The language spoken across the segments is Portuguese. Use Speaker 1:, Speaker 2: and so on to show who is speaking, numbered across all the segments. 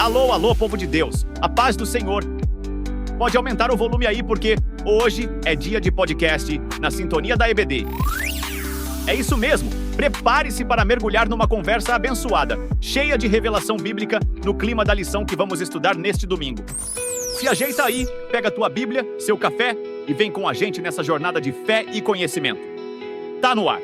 Speaker 1: Alô, alô, povo de Deus, a paz do Senhor. Pode aumentar o volume aí porque hoje é dia de podcast na sintonia da EBD. É isso mesmo, prepare-se para mergulhar numa conversa abençoada, cheia de revelação bíblica no clima da lição que vamos estudar neste domingo. Se ajeita aí, pega tua Bíblia, seu café e vem com a gente nessa jornada de fé e conhecimento. Tá no ar,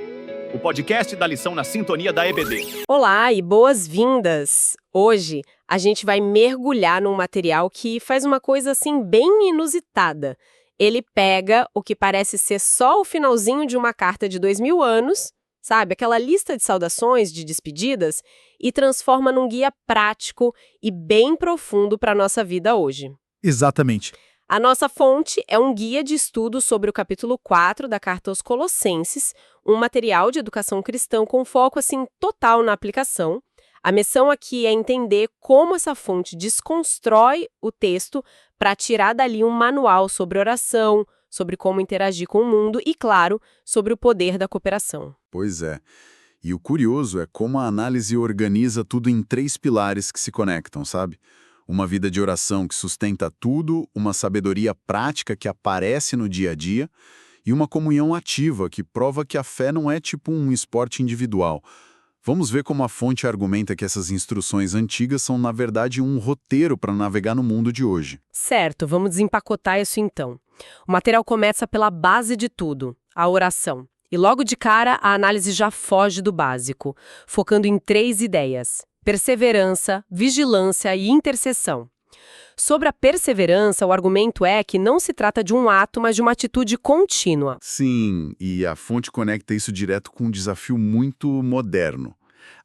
Speaker 1: o podcast da lição na sintonia da EBD.
Speaker 2: Olá e boas-vindas! Hoje a gente vai mergulhar num material que faz uma coisa assim bem inusitada. Ele pega o que parece ser só o finalzinho de uma carta de 2000 anos, sabe? Aquela lista de saudações, de despedidas, e transforma num guia prático e bem profundo para a nossa vida hoje.
Speaker 3: Exatamente.
Speaker 2: A nossa fonte é um guia de estudo sobre o capítulo 4 da Carta aos Colossenses, um material de educação cristã com foco assim total na aplicação. A missão aqui é entender como essa fonte desconstrói o texto para tirar dali um manual sobre oração, sobre como interagir com o mundo e, claro, sobre o poder da cooperação.
Speaker 3: Pois é. E o curioso é como a análise organiza tudo em 3 pilares que se conectam, sabe? Uma vida de oração que sustenta tudo, uma sabedoria prática que aparece no dia a dia e uma comunhão ativa que prova que a fé não é tipo um esporte individual. Vamos ver como a fonte argumenta que essas instruções antigas são, na verdade, um roteiro para navegar no mundo de hoje.
Speaker 2: Certo, vamos desempacotar isso então. O material começa pela base de tudo, a oração. E logo de cara, a análise já foge do básico, focando em 3 ideias: perseverança, vigilância e intercessão. Sobre a perseverança, o argumento é que não se trata de um ato, mas de uma atitude contínua.
Speaker 3: Sim, e a fonte conecta isso direto com um desafio muito moderno: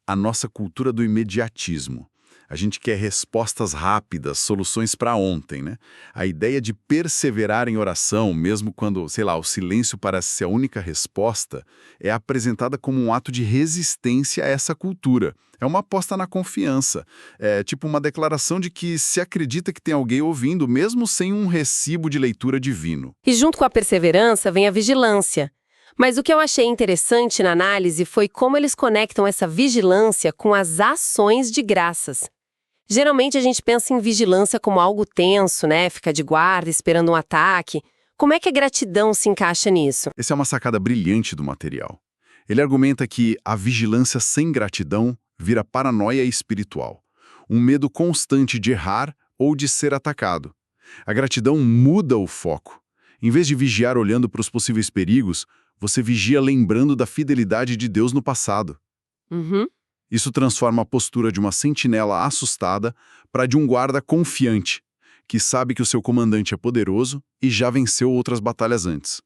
Speaker 3: a nossa cultura do imediatismo. A gente quer respostas rápidas, soluções para ontem, né? A ideia de perseverar em oração, mesmo quando, sei lá, o silêncio parece ser a única resposta, é apresentada como um ato de resistência a essa cultura. É uma aposta na confiança. É tipo uma declaração de que se acredita que tem alguém ouvindo, mesmo sem um recibo de leitura divino.
Speaker 2: E junto com a perseverança vem a vigilância. Mas o que eu achei interessante na análise foi como eles conectam essa vigilância com as ações de graças. Geralmente a gente pensa em vigilância como algo tenso, né? Ficar de guarda, esperando um ataque. Como é que a gratidão se encaixa nisso?
Speaker 3: Essa é uma sacada brilhante do material. Ele argumenta que a vigilância sem gratidão vira paranoia espiritual, um medo constante de errar ou de ser atacado. A gratidão muda o foco. Em vez de vigiar olhando para os possíveis perigos, você vigia lembrando da fidelidade de Deus no passado. Isso transforma a postura de uma sentinela assustada para de um guarda confiante, que sabe que o seu comandante é poderoso e já venceu outras batalhas antes.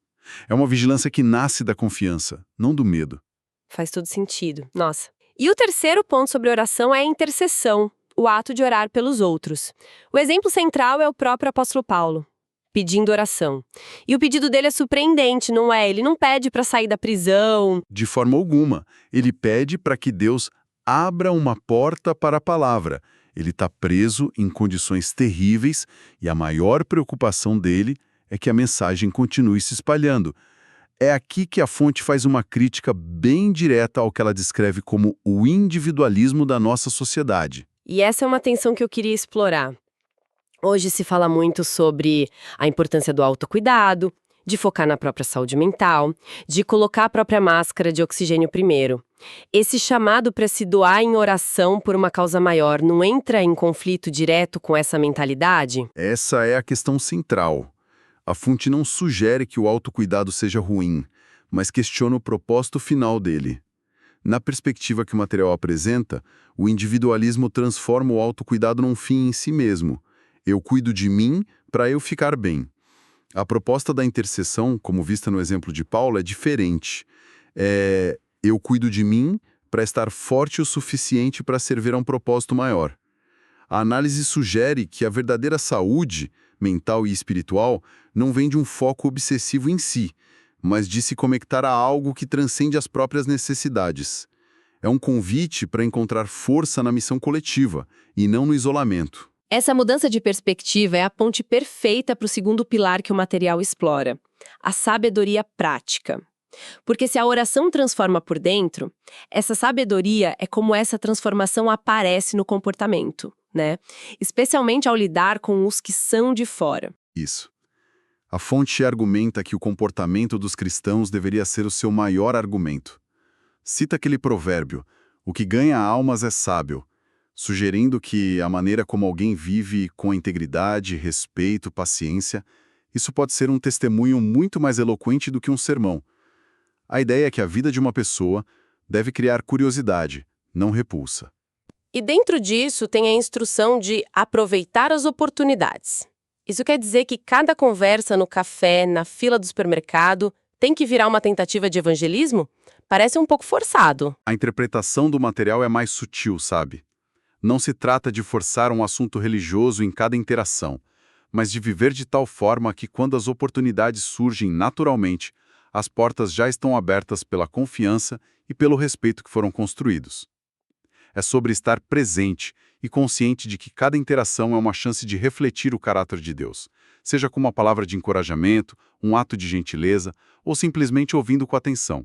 Speaker 3: É uma vigilância que nasce da confiança, não do medo.
Speaker 2: Faz todo sentido. Nossa. E o terceiro ponto sobre oração é a intercessão, o ato de orar pelos outros. O exemplo central é o próprio apóstolo Paulo, pedindo oração. E o pedido dele é surpreendente, não é? Ele não pede para sair da prisão.
Speaker 3: De forma alguma, ele pede para que Deus abra uma porta para a palavra. Ele está preso em condições terríveis e a maior preocupação dele é que a mensagem continue se espalhando. É aqui que a fonte faz uma crítica bem direta ao que ela descreve como o individualismo da nossa sociedade.
Speaker 2: E essa é uma tensão que eu queria explorar. Hoje se fala muito sobre a importância do autocuidado, de focar na própria saúde mental, de colocar a própria máscara de oxigênio primeiro. Esse chamado para se doar em oração por uma causa maior não entra em conflito direto com essa mentalidade?
Speaker 3: Essa é a questão central. A fonte não sugere que o autocuidado seja ruim, mas questiona o propósito final dele. Na perspectiva que o material apresenta, o individualismo transforma o autocuidado num fim em si mesmo. Eu cuido de mim para eu ficar bem. A proposta da intercessão, como vista no exemplo de Paulo, é diferente. Eu cuido de mim para estar forte o suficiente para servir a um propósito maior. A análise sugere que a verdadeira saúde, mental e espiritual, não vem de um foco obsessivo em si, mas de se conectar a algo que transcende as próprias necessidades. É um convite para encontrar força na missão coletiva, e não no isolamento.
Speaker 2: Essa mudança de perspectiva é a ponte perfeita para o segundo pilar que o material explora, a sabedoria prática. Porque se a oração transforma por dentro, essa sabedoria é como essa transformação aparece no comportamento. né? Especialmente ao lidar com os que são de fora.
Speaker 3: Isso. A fonte argumenta que o comportamento dos cristãos deveria ser o seu maior argumento. Cita aquele provérbio, o que ganha almas é sábio, sugerindo que a maneira como alguém vive com integridade, respeito, paciência, isso pode ser um testemunho muito mais eloquente do que um sermão. A ideia é que a vida de uma pessoa deve criar curiosidade, não repulsa.
Speaker 2: E dentro disso tem a instrução de aproveitar as oportunidades. Isso quer dizer que cada conversa no café, na fila do supermercado, tem que virar uma tentativa de evangelismo? Parece um pouco forçado.
Speaker 3: A interpretação do material é mais sutil, sabe? Não se trata de forçar um assunto religioso em cada interação, mas de viver de tal forma que quando as oportunidades surgem naturalmente, as portas já estão abertas pela confiança e pelo respeito que foram construídos. É sobre estar presente e consciente de que cada interação é uma chance de refletir o caráter de Deus, seja com uma palavra de encorajamento, um ato de gentileza ou simplesmente ouvindo com atenção.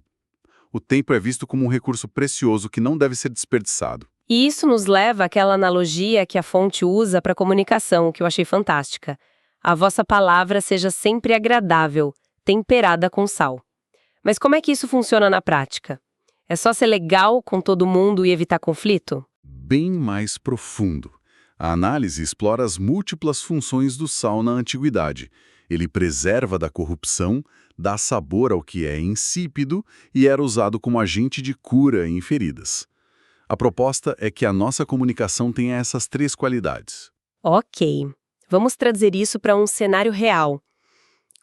Speaker 3: O tempo é visto como um recurso precioso que não deve ser desperdiçado.
Speaker 2: E isso nos leva àquela analogia que a fonte usa para comunicação, que eu achei fantástica. A vossa palavra seja sempre agradável, temperada com sal. Mas como é que isso funciona na prática? É só ser legal com todo mundo e evitar conflito?
Speaker 3: Bem mais profundo. A análise explora as múltiplas funções do sal na antiguidade. Ele preserva da corrupção, dá sabor ao que é insípido e era usado como agente de cura em feridas. A proposta é que a nossa comunicação tenha essas 3 qualidades.
Speaker 2: Ok, vamos trazer isso para um cenário real.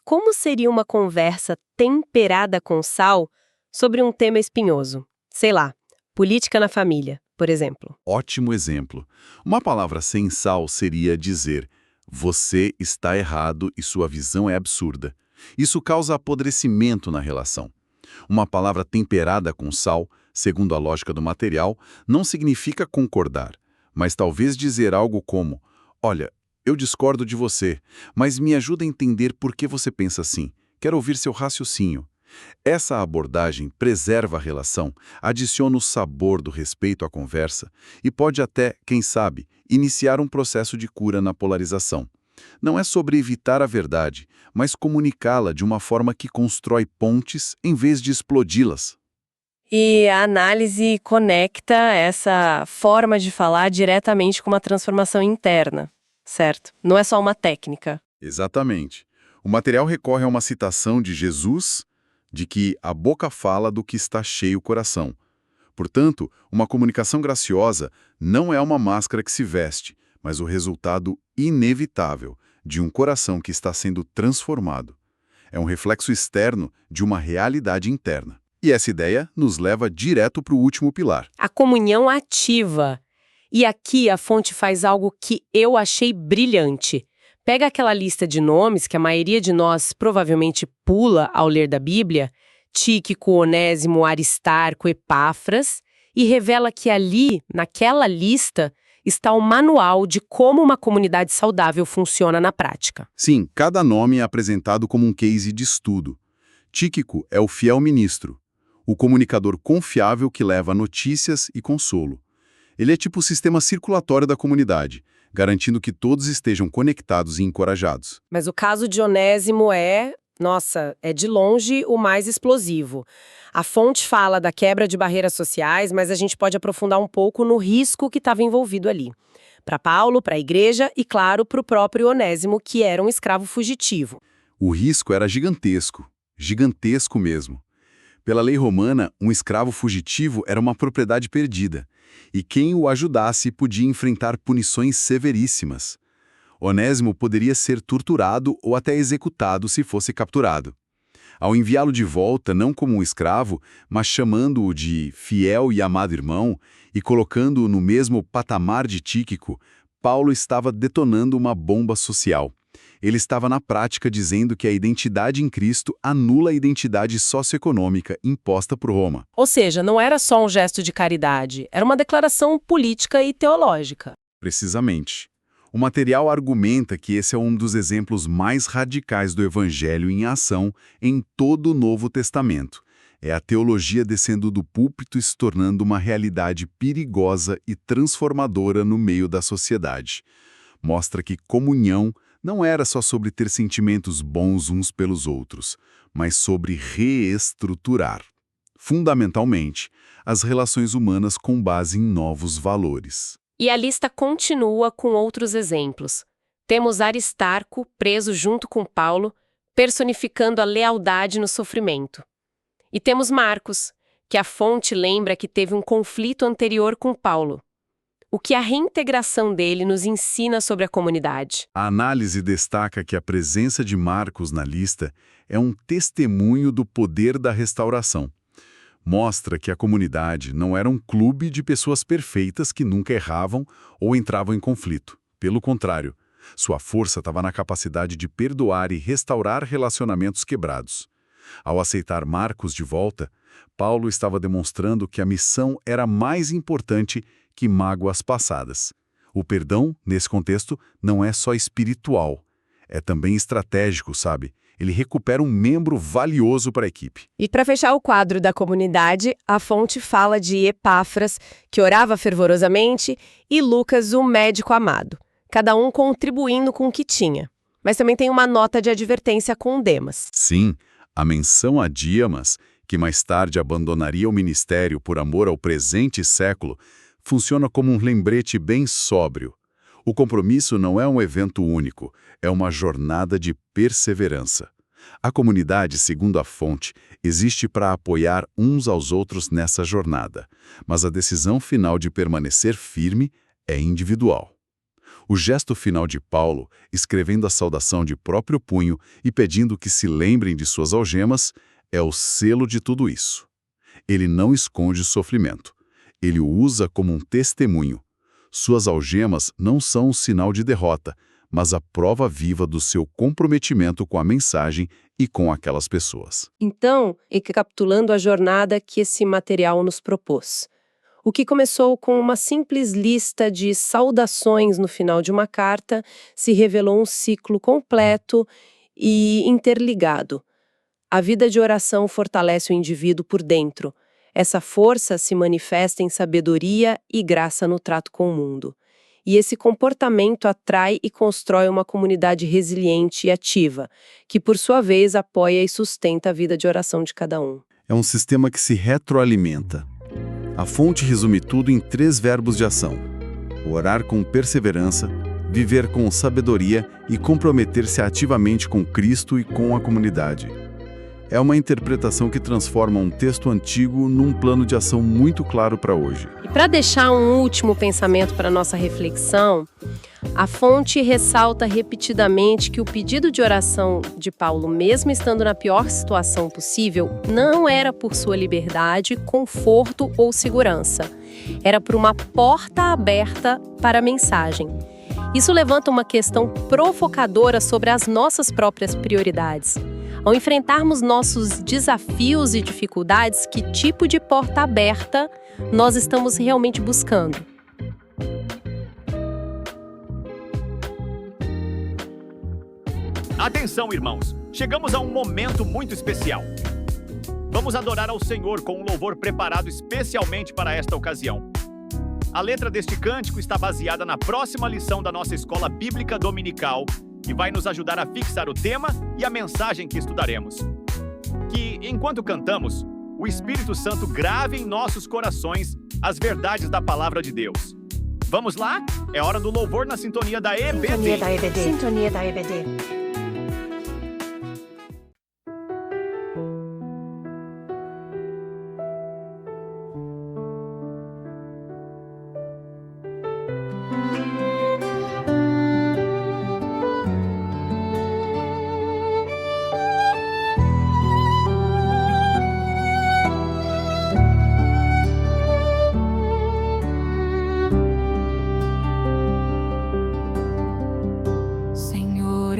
Speaker 2: Como seria uma conversa temperada com sal sobre um tema espinhoso? Sei lá, política na família, por exemplo.
Speaker 3: Ótimo exemplo. Uma palavra sem sal seria dizer: você está errado e sua visão é absurda. Isso causa apodrecimento na relação. Uma palavra temperada com sal, segundo a lógica do material, não significa concordar, mas talvez dizer algo como: olha, eu discordo de você, mas me ajuda a entender por que você pensa assim. Quero ouvir seu raciocínio. Essa abordagem preserva a relação, adiciona o sabor do respeito à conversa e pode até, quem sabe, iniciar um processo de cura na polarização. Não é sobre evitar a verdade, mas comunicá-la de uma forma que constrói pontes em vez de explodi-las.
Speaker 2: E a análise conecta essa forma de falar diretamente com uma transformação interna, certo? Não é só uma técnica.
Speaker 3: Exatamente. O material recorre a uma citação de Jesus, de que a boca fala do que está cheio o coração. Portanto, uma comunicação graciosa não é uma máscara que se veste, mas o resultado inevitável de um coração que está sendo transformado. É um reflexo externo de uma realidade interna. E essa ideia nos leva direto para o último pilar.
Speaker 2: A comunhão ativa. E aqui a fonte faz algo que eu achei brilhante. Pega aquela lista de nomes que a maioria de nós provavelmente pula ao ler da Bíblia, Tíquico, Onésimo, Aristarco, Epáfras, e revela que ali, naquela lista, está o manual de como uma comunidade saudável funciona na prática.
Speaker 3: Sim, cada nome é apresentado como um case de estudo. Tíquico é o fiel ministro, o comunicador confiável que leva notícias e consolo. Ele é tipo o sistema circulatório da comunidade, garantindo que todos estejam conectados e encorajados.
Speaker 2: Mas o caso de Onésimo é de longe o mais explosivo. A fonte fala da quebra de barreiras sociais, mas a gente pode aprofundar um pouco no risco que estava envolvido ali. Para Paulo, para a igreja e, claro, para o próprio Onésimo, que era um escravo fugitivo.
Speaker 3: O risco era gigantesco, gigantesco mesmo. Pela lei romana, um escravo fugitivo era uma propriedade perdida, e quem o ajudasse podia enfrentar punições severíssimas. Onésimo poderia ser torturado ou até executado se fosse capturado. Ao enviá-lo de volta, não como um escravo, mas chamando-o de fiel e amado irmão e colocando-o no mesmo patamar de Tíquico, Paulo estava detonando uma bomba social. Ele estava na prática dizendo que a identidade em Cristo anula a identidade socioeconômica imposta por Roma.
Speaker 2: Ou seja, não era só um gesto de caridade, era uma declaração política e teológica.
Speaker 3: Precisamente. O material argumenta que esse é um dos exemplos mais radicais do Evangelho em ação em todo o Novo Testamento. É a teologia descendo do púlpito e se tornando uma realidade perigosa e transformadora no meio da sociedade. Mostra que comunhão não era só sobre ter sentimentos bons uns pelos outros, mas sobre reestruturar, fundamentalmente, as relações humanas com base em novos valores.
Speaker 2: E a lista continua com outros exemplos. Temos Aristarco, preso junto com Paulo, personificando a lealdade no sofrimento. E temos Marcos, que a fonte lembra que teve um conflito anterior com Paulo. O que a reintegração dele nos ensina sobre a comunidade?
Speaker 3: A análise destaca que a presença de Marcos na lista é um testemunho do poder da restauração. Mostra que a comunidade não era um clube de pessoas perfeitas que nunca erravam ou entravam em conflito. Pelo contrário, sua força estava na capacidade de perdoar e restaurar relacionamentos quebrados. Ao aceitar Marcos de volta, Paulo estava demonstrando que a missão era mais importante que mágoas passadas. O perdão, nesse contexto, não é só espiritual, é também estratégico, sabe? Ele recupera um membro valioso para a equipe.
Speaker 2: E para fechar o quadro da comunidade, a fonte fala de Epáfras, que orava fervorosamente, e Lucas, o médico amado, cada um contribuindo com o que tinha. Mas também tem uma nota de advertência com Demas.
Speaker 3: Sim, a menção a Díamas, que mais tarde abandonaria o ministério por amor ao presente século, funciona como um lembrete bem sóbrio. O compromisso não é um evento único, é uma jornada de perseverança. A comunidade, segundo a fonte, existe para apoiar uns aos outros nessa jornada, mas a decisão final de permanecer firme é individual. O gesto final de Paulo, escrevendo a saudação de próprio punho e pedindo que se lembrem de suas algemas, é o selo de tudo isso. Ele não esconde o sofrimento. Ele o usa como um testemunho. Suas algemas não são um sinal de derrota, mas a prova viva do seu comprometimento com a mensagem e com aquelas pessoas.
Speaker 2: Então, recapitulando a jornada que esse material nos propôs. O que começou com uma simples lista de saudações no final de uma carta se revelou um ciclo completo e interligado. A vida de oração fortalece o indivíduo por dentro. Essa força se manifesta em sabedoria e graça no trato com o mundo. E esse comportamento atrai e constrói uma comunidade resiliente e ativa, que por sua vez apoia e sustenta a vida de oração de cada um.
Speaker 3: É um sistema que se retroalimenta. A fonte resume tudo em 3 verbos de ação: orar com perseverança, viver com sabedoria e comprometer-se ativamente com Cristo e com a comunidade. É uma interpretação que transforma um texto antigo num plano de ação muito claro para hoje.
Speaker 2: E para deixar um último pensamento para nossa reflexão, a fonte ressalta repetidamente que o pedido de oração de Paulo, mesmo estando na pior situação possível, não era por sua liberdade, conforto ou segurança. Era por uma porta aberta para a mensagem. Isso levanta uma questão provocadora sobre as nossas próprias prioridades. Ao enfrentarmos nossos desafios e dificuldades, que tipo de porta aberta nós estamos realmente buscando?
Speaker 1: Atenção, irmãos! Chegamos a um momento muito especial. Vamos adorar ao Senhor com um louvor preparado especialmente para esta ocasião. A letra deste cântico está baseada na próxima lição da nossa escola bíblica dominical e vai nos ajudar a fixar o tema e a mensagem que estudaremos. Que, enquanto cantamos, o Espírito Santo grave em nossos corações as verdades da Palavra de Deus. Vamos lá? É hora do louvor na sintonia da EBD.
Speaker 2: Sintonia da EBD. Sintonia da EBD.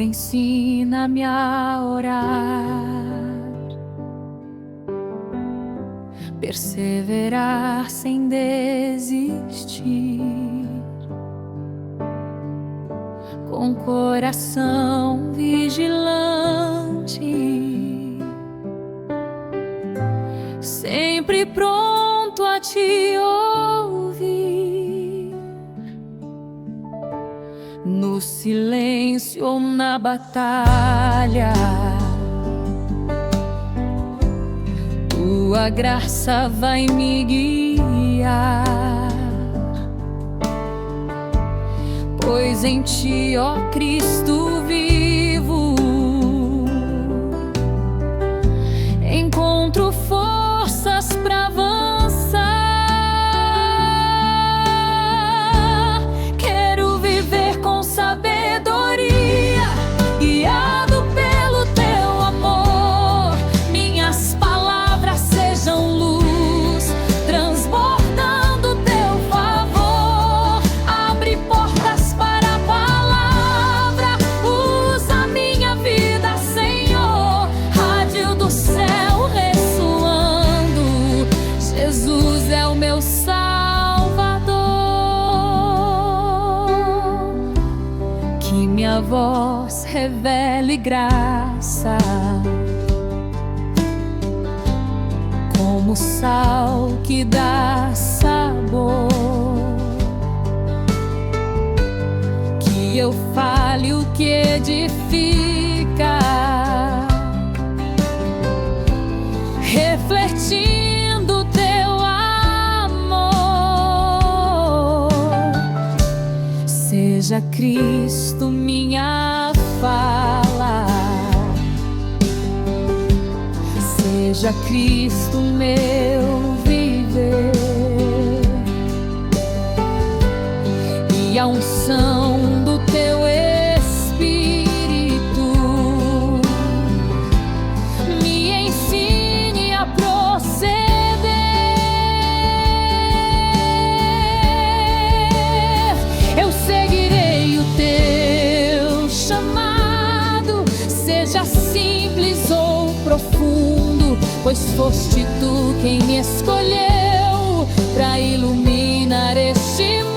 Speaker 4: Ensina-me a orar, perseverar sem desistir, com coração vigilante, sempre pronto a te ouvir, no silêncio ou na batalha. Tua graça vai me guiar, pois em ti, ó Cristo, vivo. Encontro forças pra avançar. Quero viver com sabedoria, guiado pelo teu amor. Minhas palavras sejam luz, transbordando teu favor. Abre portas para a palavra, usa minha vida, Senhor. Rádio do céu ressoando, Jesus é o meu Salvador. Que minha voz revele graça, como sal que dá sabor. Que eu fale o que edifica, refletindo teu amor. Seja Cristo minha fala, seja Cristo meu viver, e a unção do teu Espírito me ensine a proceder. Eu seguirei o teu chamado, seja simples ou profundo, pois foste tu quem me escolheu pra iluminar este mundo.